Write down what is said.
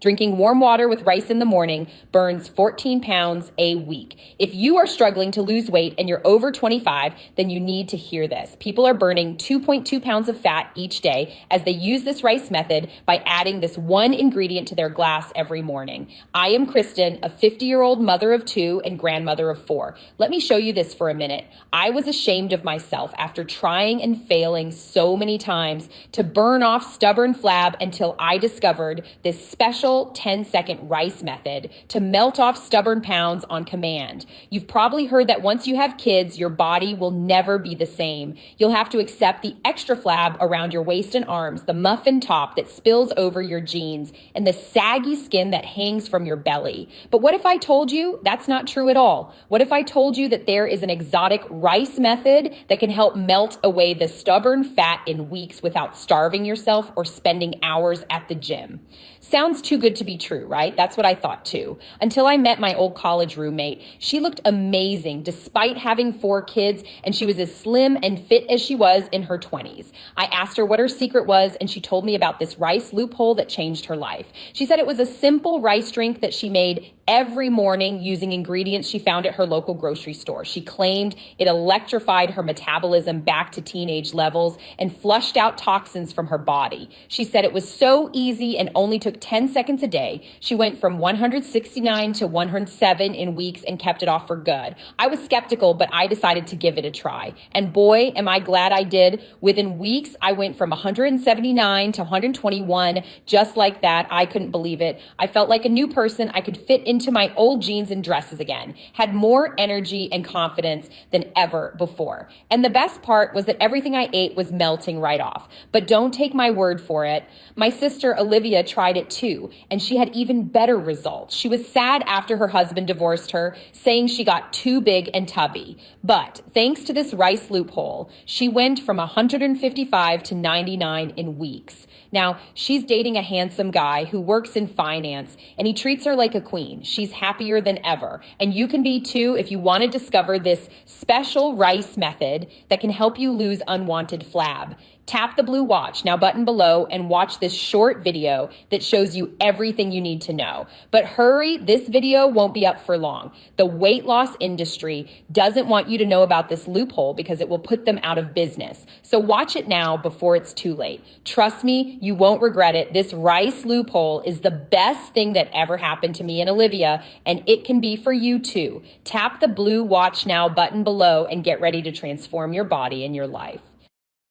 Drinking warm water with rice in the morning burns 14 pounds a week. If you are struggling to lose weight and you're over 25, then you need to hear this. People are burning 2.2 pounds of fat each day as they use this rice method by adding this one ingredient to their glass every morning. I am Kristen, a 50-year-old mother of 2 and grandmother of 4. Let me show you this for a minute. I was ashamed of myself after trying and failing so many times to burn off stubborn flab until I discovered this special 10-second rice method to melt off stubborn pounds on command. You've probably heard that once you have kids, your body will never be the same. You'll have to accept the extra flab around your waist and arms, the muffin top that spills over your jeans, and the saggy skin that hangs from your belly. But what if I told you that's not true at all? What if I told you that there is an exotic rice method that can help melt away the stubborn fat in weeks without starving yourself or spending hours at the gym? Sounds too good to be true, right? That's what I thought too. Until I met my old college roommate. She looked amazing despite having 4 kids, and she was as slim and fit as she was in her 20s. I asked her what her secret was, and she told me about this rice loophole that changed her life. She said it was a simple rice drink that she made every morning using ingredients she found at her local grocery store. She claimed it electrified her metabolism back to teenage levels and flushed out toxins from her body. She said it was so easy and only took 10 seconds a day. She went from 169 to 107 in weeks and kept it off for good. I was skeptical, but I decided to give it a try. And boy, am I glad I did. Within weeks, I went from 179 to 121, just like that. I couldn't believe it. I felt like a new person. I could fit into my old jeans and dresses again, had more energy and confidence than ever before. And the best part was that everything I ate was melting right off. But don't take my word for it. My sister Olivia tried it too, and she had even better results. She was sad after her husband divorced her, saying she got too big and tubby. But thanks to this rice loophole, she went from 155 to 99 in weeks. Now, she's dating a handsome guy who works in finance, and he treats her like a queen. She's happier than ever. And you can be too if you want to discover this special rice method that can help you lose unwanted flab. Tap the blue watch now button below and watch this short video that shows you everything you need to know. But hurry, this video won't be up for long. The weight loss industry doesn't want you to know about this loophole because it will put them out of business. So watch it now before it's too late. Trust me, you won't regret it. This rice loophole is the best thing that ever happened to me and Olivia, and it can be for you too. Tap the blue watch now button below and get ready to transform your body and your life.